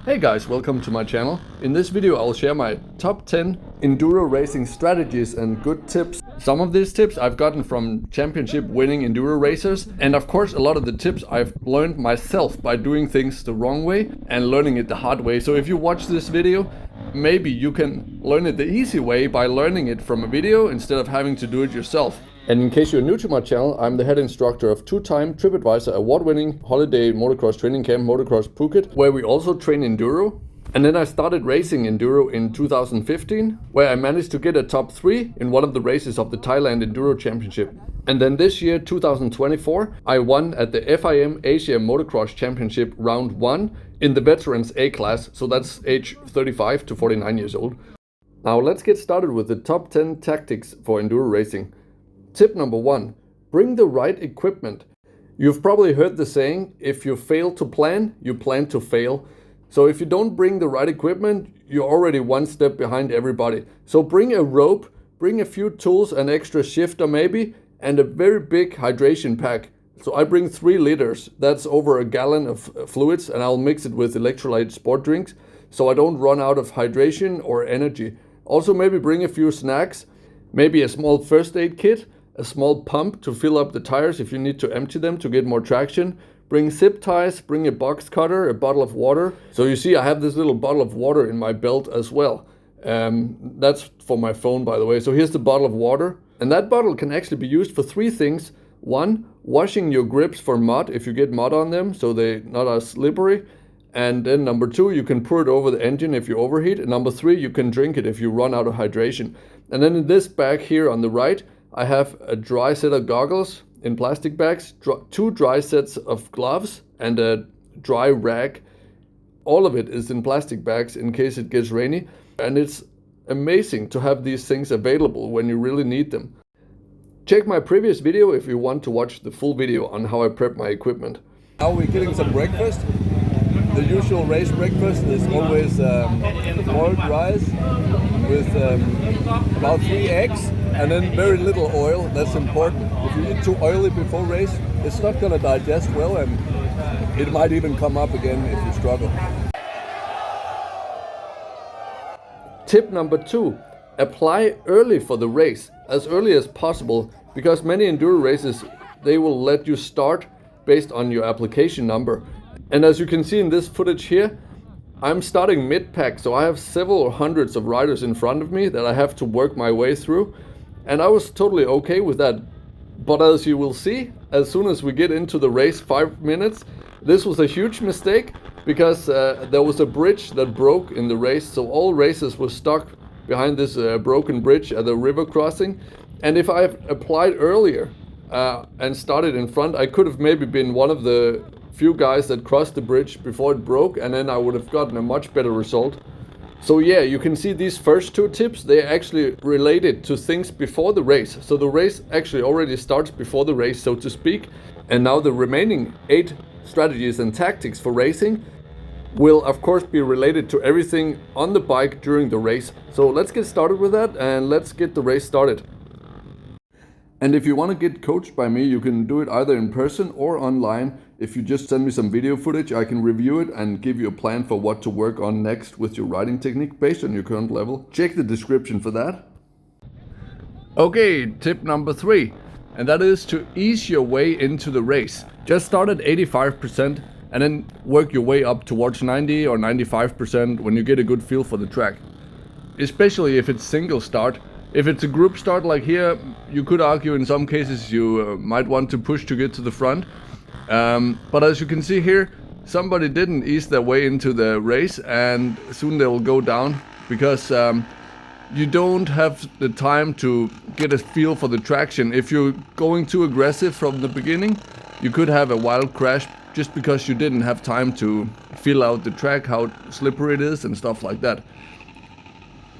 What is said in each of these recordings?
Hey guys, welcome to my channel. In this video I'll share my top 10 enduro racing strategies and good tips. Some of these tips I've gotten from championship winning enduro racers, and of course a lot of the tips I've learned myself by doing things the wrong way and learning it the hard way. So if you watch this video, maybe you can learn it the easy way by learning it from a video instead of having to do it yourself. And in case you're new to my channel, I'm the head instructor of two-time TripAdvisor award-winning holiday motocross training camp Motocross Phuket, where we also train enduro. And then I started racing enduro in 2015, where I managed to get a top 3 in one of the races of the Thailand Enduro Championship. And then this year, 2024, I won at the FIM Asia Motocross Championship Round 1 in the Veterans A class, so that's age 35 to 49 years old. Now let's get started with the top 10 tactics for enduro racing. Tip number 1, bring the right equipment. You've probably heard the saying, if you fail to plan, you plan to fail. So if you don't bring the right equipment, you're already one step behind everybody. So bring a rope, bring a few tools, an extra shifter maybe, and a very big hydration pack. So I bring 3 liters, that's over a gallon of fluids, and I'll mix it with electrolyte sport drinks so I don't run out of hydration or energy. Also maybe bring a few snacks, maybe a small first aid kit, a small pump to fill up the tires if you need to empty them to get more traction. Bring zip ties, bring a box cutter, a bottle of water. So you see I have this little bottle of water in my belt as well. That's for my phone, by the way. So here's the bottle of water. And that bottle can actually be used for 3 things. 1, washing your grips for mud if you get mud on them so they're not as slippery. And then number 2, you can pour it over the engine if you overheat. And number 3, you can drink it if you run out of hydration. And then in this bag here on the right, I have a dry set of goggles in plastic bags, 2 dry sets of gloves, and a dry rag. All of it is in plastic bags in case it gets rainy. And it's amazing to have these things available when you really need them. Check my previous video if you want to watch the full video on how I prep my equipment. Now we're getting some breakfast. The usual race breakfast is always boiled rice with about 3 eggs and then very little oil. That's important. If you eat too oily before race, it's not going to digest well and it might even come up again if you struggle. Tip number 2, apply early for the race, as early as possible, because many enduro races, they will let you start based on your application number. And as you can see in this footage here, I'm starting mid-pack, so I have several hundreds of riders in front of me that I have to work my way through. And I was totally okay with that. But as you will see, as soon as we get into the race 5 minutes, this was a huge mistake because there was a bridge that broke in the race. So all racers were stuck behind this broken bridge at the river crossing. And if I had applied earlier and started in front, I could have maybe been one of the few guys that crossed the bridge before it broke, and then I would have gotten a much better result. So yeah, you can see these first 2 tips, they're actually related to things before the race. So the race actually already starts before the race, so to speak. And now the remaining 8 strategies and tactics for racing will of course be related to everything on the bike during the race. So let's get started with that and let's get the race started. And if you want to get coached by me, you can do it either in person or online. If you just send me some video footage, I can review it and give you a plan for what to work on next with your riding technique based on your current level. Check the description for that. Okay, tip number 3, and that is to ease your way into the race. Just start at 85% and then work your way up towards 90 or 95% when you get a good feel for the track. Especially if it's single start. If it's a group start like here, you could argue in some cases you might want to push to get to the front. But as you can see here, somebody didn't ease their way into the race and soon they will go down because you don't have the time to get a feel for the traction. If you're going too aggressive from the beginning, you could have a wild crash just because you didn't have time to feel out the track, how slippery it is and stuff like that.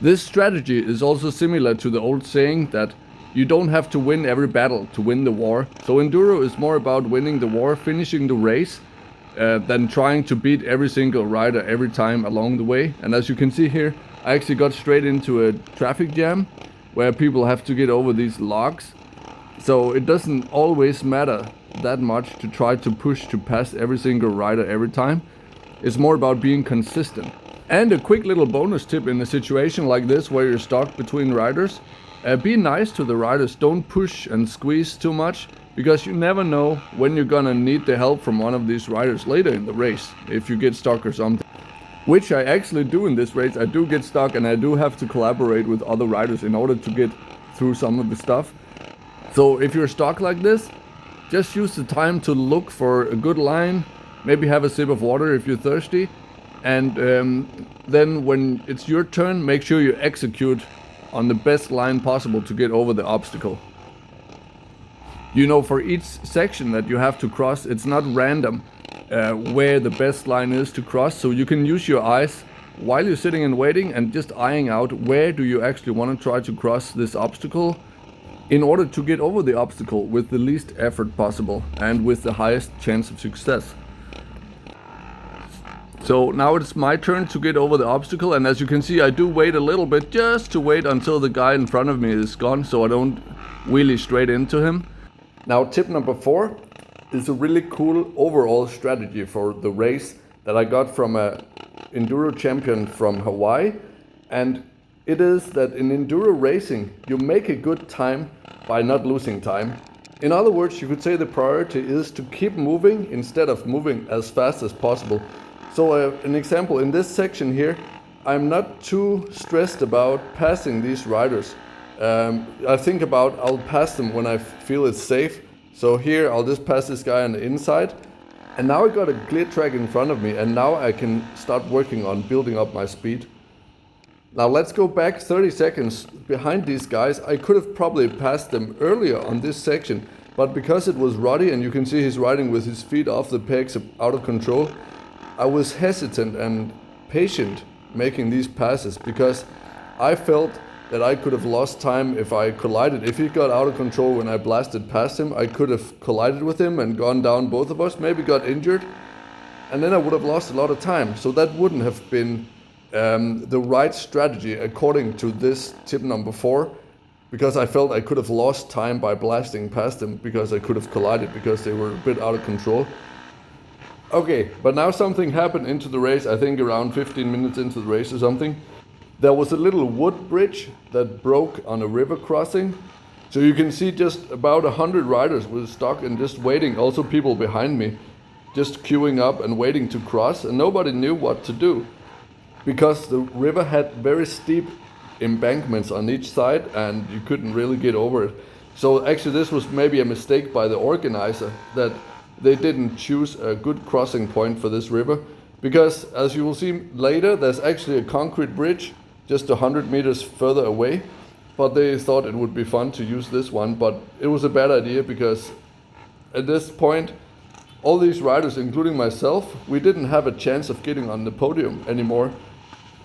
This strategy is also similar to the old saying that you don't have to win every battle to win the war. So enduro is more about winning the war, finishing the race, than trying to beat every single rider every time along the way. And as you can see here, I actually got straight into a traffic jam where people have to get over these logs. So it doesn't always matter that much to try to push to pass every single rider every time. It's more about being consistent. And a quick little bonus tip in a situation like this where you're stuck between riders, be nice to the riders. Don't push and squeeze too much, because you never know when you're gonna need the help from one of these riders later in the race if you get stuck or something. Which I actually do in this race. I do get stuck and I do have to collaborate with other riders in order to get through some of the stuff. So if you're stuck like this, just use the time to look for a good line, maybe have a sip of water if you're thirsty, and then when it's your turn, make sure you execute on the best line possible to get over the obstacle. You know, for each section that you have to cross, it's not random where the best line is to cross, so you can use your eyes while you're sitting and waiting and just eyeing out where do you actually want to try to cross this obstacle in order to get over the obstacle with the least effort possible and with the highest chance of success. So now it's my turn to get over the obstacle, and as you can see, I do wait a little bit just to wait until the guy in front of me is gone so I don't wheelie straight into him. Now tip number 4 is a really cool overall strategy for the race that I got from a enduro champion from Hawaii, and it is that in enduro racing you make a good time by not losing time. In other words, you could say the priority is to keep moving instead of moving as fast as possible. So an example, in this section here, I'm not too stressed about passing these riders. I think about I'll pass them when I feel it's safe. So here I'll just pass this guy on the inside. And now I got a clear track in front of me, and now I can start working on building up my speed. Now let's go back 30 seconds behind these guys. I could have probably passed them earlier on this section, but because it was ruddy and you can see he's riding with his feet off the pegs out of control, I was hesitant and patient making these passes because I felt that I could have lost time if I collided. If he got out of control when I blasted past him, I could have collided with him and gone down, both of us, maybe got injured, and then I would have lost a lot of time. So that wouldn't have been the right strategy according to this tip number 4, because I felt I could have lost time by blasting past them because I could have collided because they were a bit out of control. Okay, but now something happened into the race, I think around 15 minutes into the race or something. There was a little wood bridge that broke on a river crossing. So you can see just about 100 riders were stuck and just waiting, also people behind me, just queuing up and waiting to cross, and nobody knew what to do because the river had very steep embankments on each side and you couldn't really get over it. So actually this was maybe a mistake by the organizer that they didn't choose a good crossing point for this river, because as you will see later, there's actually a concrete bridge just 100 meters further away, but they thought it would be fun to use this one, but it was a bad idea because at this point, all these riders, including myself, we didn't have a chance of getting on the podium anymore,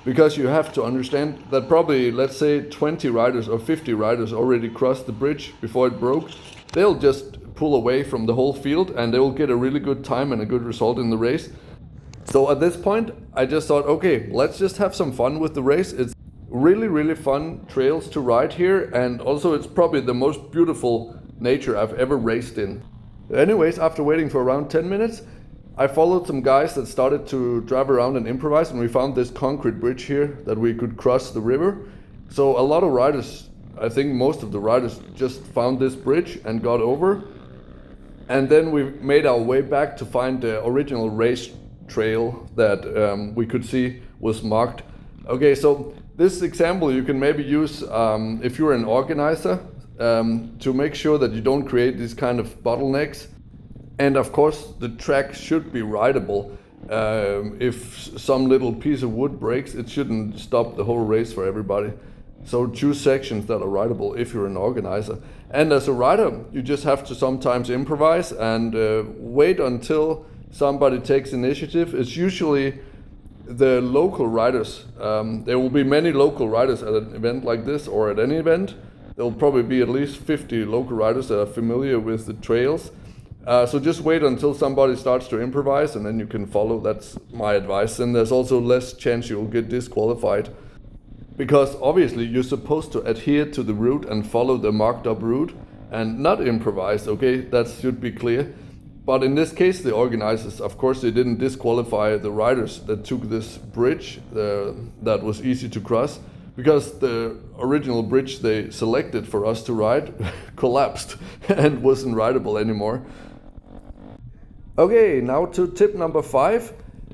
because you have to understand that probably, let's say 20 riders or 50 riders already crossed the bridge before it broke. They'll just pull away from the whole field and they will get a really good time and a good result in the race. So at this point, I just thought, okay, let's just have some fun with the race. It's really, really fun trails to ride here, and also it's probably the most beautiful nature I've ever raced in. Anyways, after waiting for around 10 minutes, I followed some guys that started to drive around and improvise, and we found this concrete bridge here that we could cross the river. So a lot of riders, I think most of the riders, just found this bridge and got over. And then we made our way back to find the original race trail that we could see was marked. Okay, so this example you can maybe use if you're an organizer to make sure that you don't create these kind of bottlenecks. And of course the track should be rideable. If some little piece of wood breaks, it shouldn't stop the whole race for everybody. So choose sections that are rideable if you're an organizer. And as a rider, you just have to sometimes improvise and wait until somebody takes initiative. It's usually the local riders. There will be many local riders at an event like this, or at any event. There will probably be at least 50 local riders that are familiar with the trails. So just wait until somebody starts to improvise and then you can follow. That's my advice. And there's also less chance you'll get disqualified, because obviously you're supposed to adhere to the route and follow the marked up route and not improvise, okay? That should be clear. But in this case, the organizers, of course, they didn't disqualify the riders that took this bridge that was easy to cross, because the original bridge they selected for us to ride collapsed and wasn't rideable anymore. Okay, now to tip number 5,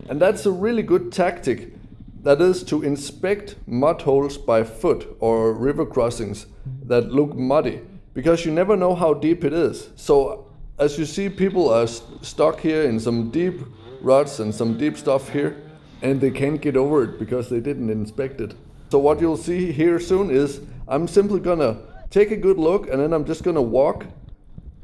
and that's a really good tactic. That is to inspect mud holes by foot or river crossings that look muddy, because you never know how deep it is. So as you see, people are stuck here in some deep ruts and some deep stuff here, and they can't get over it because they didn't inspect it. So what you'll see here soon is I'm simply gonna take a good look, and then I'm just gonna walk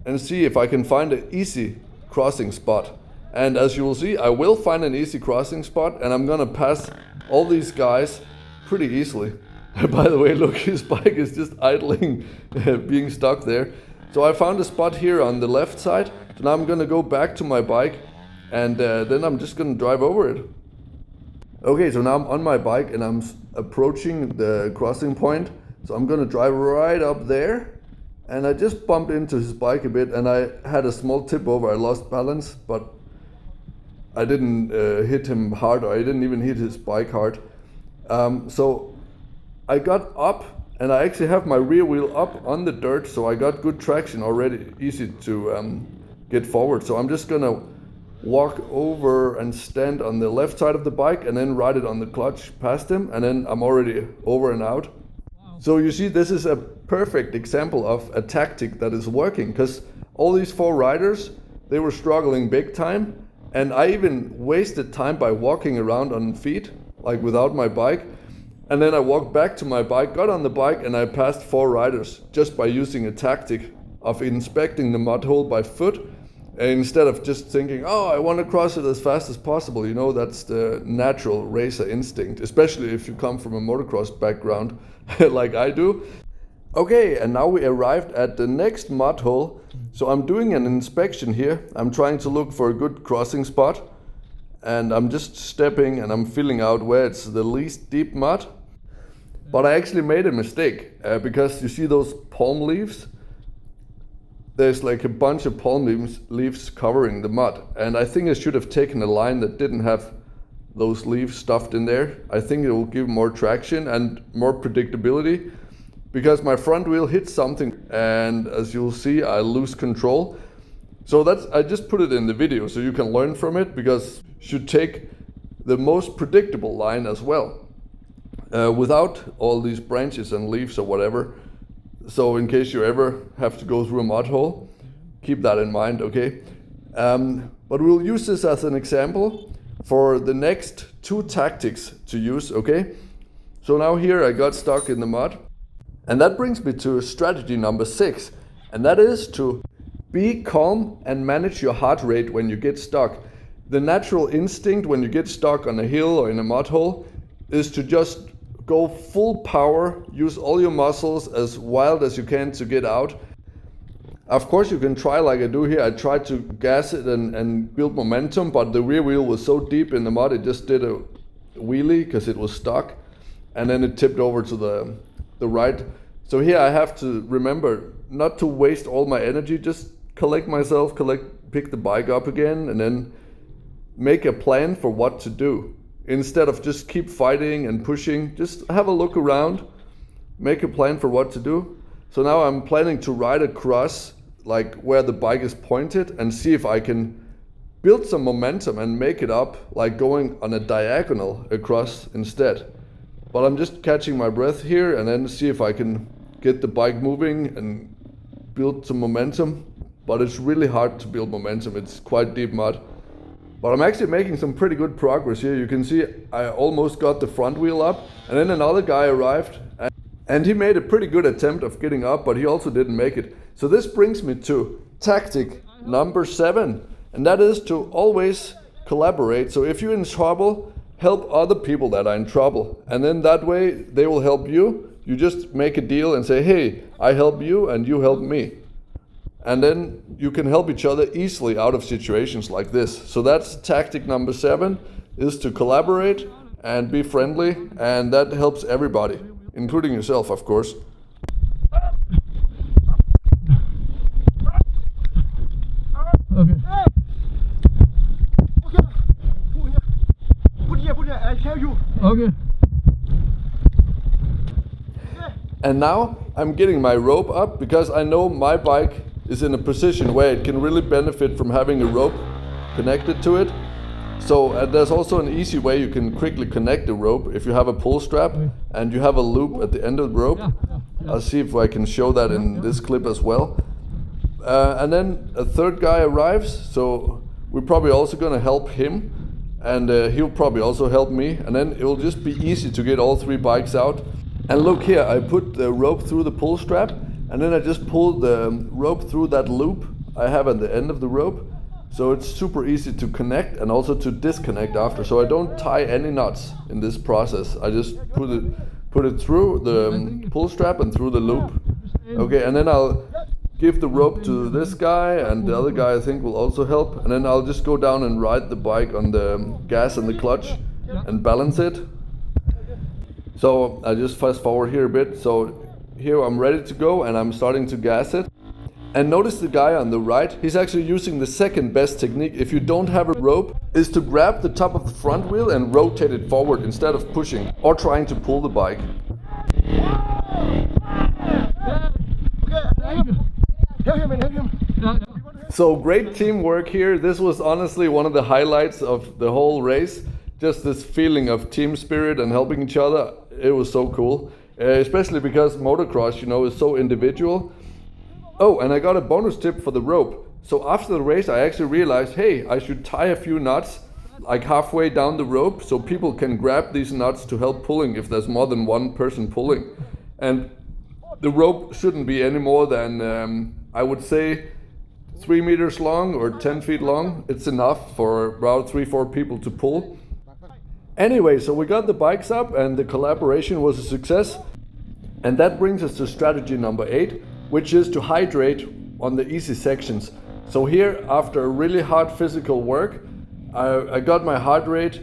and see if I can find an easy crossing spot. And as you will see, I will find an easy crossing spot, and I'm gonna pass all these guys pretty easily. By the way, look, his bike is just idling, being stuck there. So I found a spot here on the left side, so now I'm gonna go back to my bike, and then I'm just gonna drive over it. Okay, so now I'm on my bike and I'm approaching the crossing point, so I'm gonna drive right up there, and I just bumped into his bike a bit, and I had a small tip over. I lost balance, but I didn't hit him hard, or I didn't even hit his bike hard. So I got up, and I actually have my rear wheel up on the dirt, so I got good traction already, easy to get forward. So I'm just gonna walk over and stand on the left side of the bike, and then ride it on the clutch past him, and then I'm already over and out. So you see, this is a perfect example of a tactic that is working, because all these 4 riders, they were struggling big time, and I even wasted time by walking around on feet, like without my bike. And then I walked back to my bike, got on the bike, and I passed 4 riders just by using a tactic of inspecting the mud hole by foot, instead of just thinking, oh, I want to cross it as fast as possible. You know, that's the natural racer instinct, especially if you come from a motocross background like I do. Okay, and now we arrived at the next mud hole. So I'm doing an inspection here. I'm trying to look for a good crossing spot, and I'm just stepping and I'm feeling out where it's the least deep mud. But I actually made a mistake, because you see those palm leaves? There's like a bunch of palm leaves covering the mud, and I think I should have taken a line that didn't have those leaves stuffed in there. I think it will give more traction and more predictability, because my front wheel hits something, and as you'll see, I lose control. So I just put it in the video so you can learn from it, because you should take the most predictable line as well, without all these branches and leaves or whatever. So in case you ever have to go through a mud hole, keep that in mind, okay? But we'll use this as an example for the next 2 tactics to use, okay? So now here I got stuck in the mud. And that brings me to strategy number 6, and that is to be calm and manage your heart rate when you get stuck. The natural instinct when you get stuck on a hill or in a mud hole is to just go full power, use all your muscles as wild as you can to get out. Of course, you can try like I do here. I tried to gas it and build momentum, but the rear wheel was so deep in the mud, it just did a wheelie because it was stuck, and then it tipped over to the right. So here I have to remember not to waste all my energy, just collect myself, pick the bike up again, and then make a plan for what to do. Instead of just keep fighting and pushing, just have a look around, make a plan for what to do. So now I'm planning to ride across, like where the bike is pointed, and see if I can build some momentum and make it up, like going on a diagonal across instead. But I'm just catching my breath here, and then see if I can get the bike moving and build some momentum. But it's really hard to build momentum, it's quite deep mud. But I'm actually making some pretty good progress here. You can see I almost got the front wheel up, and then another guy arrived, and he made a pretty good attempt of getting up, but he also didn't make it. So this brings me to tactic number 7, and that is to always collaborate. So if you're in trouble, help other people that are in trouble, and then that way they will help you. You just make a deal and say, hey, I help you and you help me. And then you can help each other easily out of situations like this. So that's tactic number 7, is to collaborate and be friendly, and that helps everybody, including yourself, of course. Okay. Okay. And now I'm getting my rope up because I know my bike is in a position where it can really benefit from having a rope connected to it. So there's also an easy way you can quickly connect the rope if you have a pull strap and you have a loop at the end of the rope. I'll see if I can show that in this clip as well. And then a third guy arrives, so we're probably also going to help him, and he'll probably also help me, and then it will just be easy to get all 3 bikes out. And look here, I put the rope through the pull strap, and then I just pull the rope through that loop I have at the end of the rope. So it's super easy to connect and also to disconnect after. So I don't tie any knots in this process. I just put it through the pull strap and through the loop. Okay, and then I'll give the rope to this guy, and the other guy I think will also help. And then I'll just go down and ride the bike on the gas and the clutch and balance it. So I just fast forward here a bit. So here I'm ready to go and I'm starting to gas it. And notice the guy on the right, he's actually using the second best technique if you don't have a rope, is to grab the top of the front wheel and rotate it forward instead of pushing or trying to pull the bike. So great teamwork here. This was honestly one of the highlights of the whole race. Just this feeling of team spirit and helping each other. It was so cool, especially because motocross, you know, is so individual. Oh, and I got a bonus tip for the rope. So after the race, I actually realized, hey, I should tie a few knots like halfway down the rope so people can grab these knots to help pulling if there's more than one person pulling. And the rope shouldn't be any more than, I would say, 3 meters long or 10 feet long. It's enough for about 3-4 people to pull. Anyway, so we got the bikes up and the collaboration was a success. And that brings us to strategy number 8, which is to hydrate on the easy sections. So here, after a really hard physical work, I got my heart rate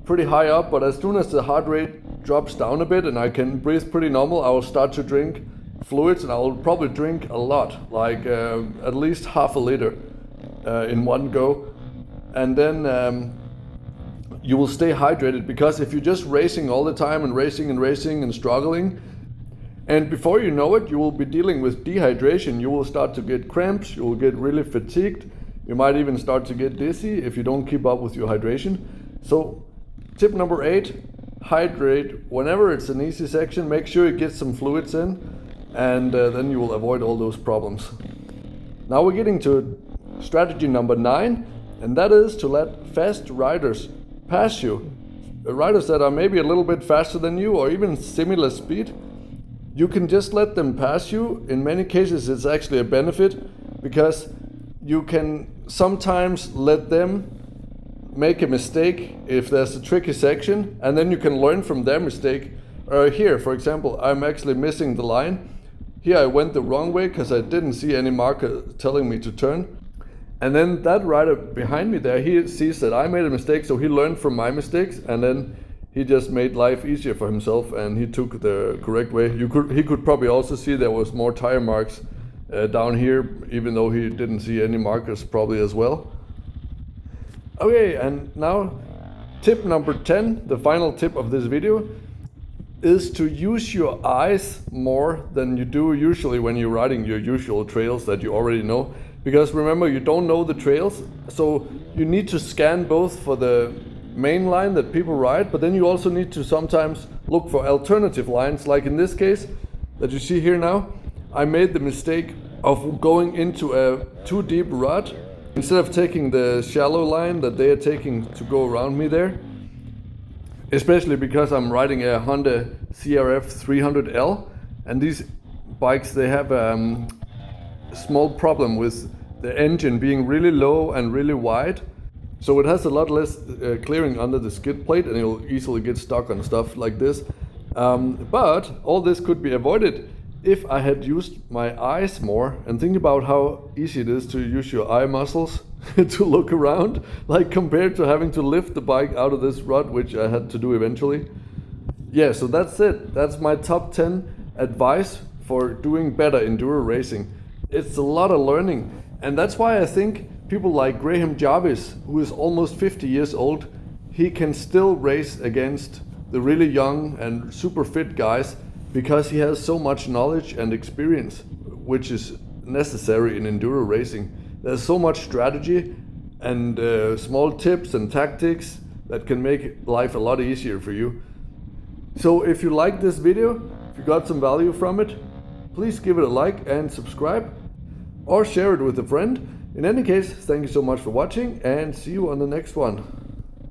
pretty high up, but as soon as the heart rate drops down a bit and I can breathe pretty normal, I will start to drink fluids, and I will probably drink a lot, like at least half a liter in one go. And then you will stay hydrated, because if you're just racing all the time and racing and struggling, and before you know it, you will be dealing with dehydration. You will start to get cramps, you will get really fatigued, you might even start to get dizzy if you don't keep up with your hydration. So tip number 8, hydrate whenever it's an easy section. Make sure you get some fluids in, and then you will avoid all those problems. Now we're getting to strategy number 9, and that is to let fast riders pass you. Riders that are maybe a little bit faster than you or even similar speed. You can just let them pass you. In many cases it's actually a benefit, because you can sometimes let them make a mistake if there's a tricky section, and then you can learn from their mistake. Here, for example, I'm actually missing the line. Here I went the wrong way because I didn't see any marker telling me to turn. And then that rider behind me there, he sees that I made a mistake, so he learned from my mistakes, and then he just made life easier for himself and he took the correct way. He could probably also see there was more tire marks down here, even though he didn't see any markers probably as well. Okay, and now tip number 10, the final tip of this video, is to use your eyes more than you do usually when you're riding your usual trails that you already know. Because remember, you don't know the trails, so you need to scan both for the main line that people ride, but then you also need to sometimes look for alternative lines, like in this case that you see here now. I made the mistake of going into a too deep rut instead of taking the shallow line that they are taking to go around me there, especially because I'm riding a Honda CRF 300L, and these bikes, they have a small problem with the engine being really low and really wide. So it has a lot less clearing under the skid plate, and it'll easily get stuck on stuff like this. But all this could be avoided if I had used my eyes more. And think about how easy it is to use your eye muscles to look around, like compared to having to lift the bike out of this rut, which I had to do eventually. Yeah, so that's it. That's my top 10 advice for doing better enduro racing. It's a lot of learning, and that's why I think people like Graham Jarvis, who is almost 50 years old, he can still race against the really young and super fit guys because he has so much knowledge and experience, which is necessary in enduro racing. There's so much strategy and small tips and tactics that can make life a lot easier for you. So if you like this video, if you got some value from it, please give it a like and subscribe, or share it with a friend. In any case, thank you so much for watching, and see you on the next one.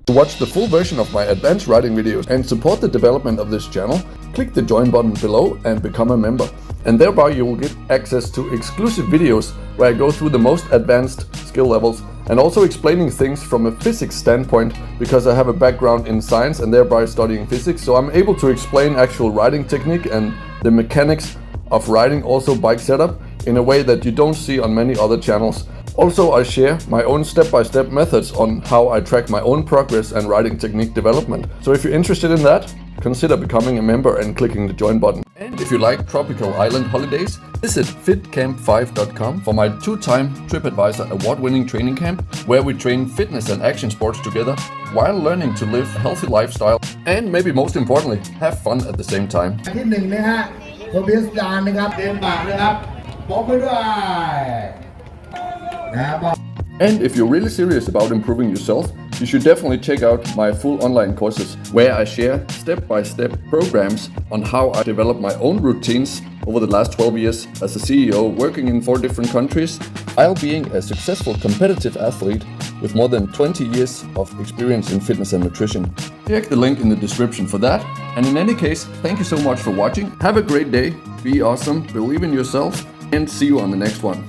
To watch the full version of my advanced riding videos and support the development of this channel, click the join button below and become a member. And thereby you will get access to exclusive videos where I go through the most advanced skill levels and also explaining things from a physics standpoint, because I have a background in science and thereby studying physics, so I'm able to explain actual riding technique and the mechanics of riding, also bike setup, in a way that you don't see on many other channels. Also, I share my own step-by-step methods on how I track my own progress and riding technique development. So if you're interested in that, consider becoming a member and clicking the join button. And if you like tropical island holidays, visit fitcamp5.com for my 2-time TripAdvisor award-winning training camp, where we train fitness and action sports together while learning to live a healthy lifestyle and, maybe most importantly, have fun at the same time. ที่หนึ่งนะฮะโทบิสจานนะครับเต็มปากนะครับบอกไปด้วยนะครับ And if you're really serious about improving yourself, you should definitely check out my full online courses, where I share step-by-step programs on how I developed my own routines over the last 12 years as a CEO working in 4 different countries, while being a successful competitive athlete with more than 20 years of experience in fitness and nutrition. Check the link in the description for that. And in any case, thank you so much for watching. Have a great day, be awesome, believe in yourself, and see you on the next one.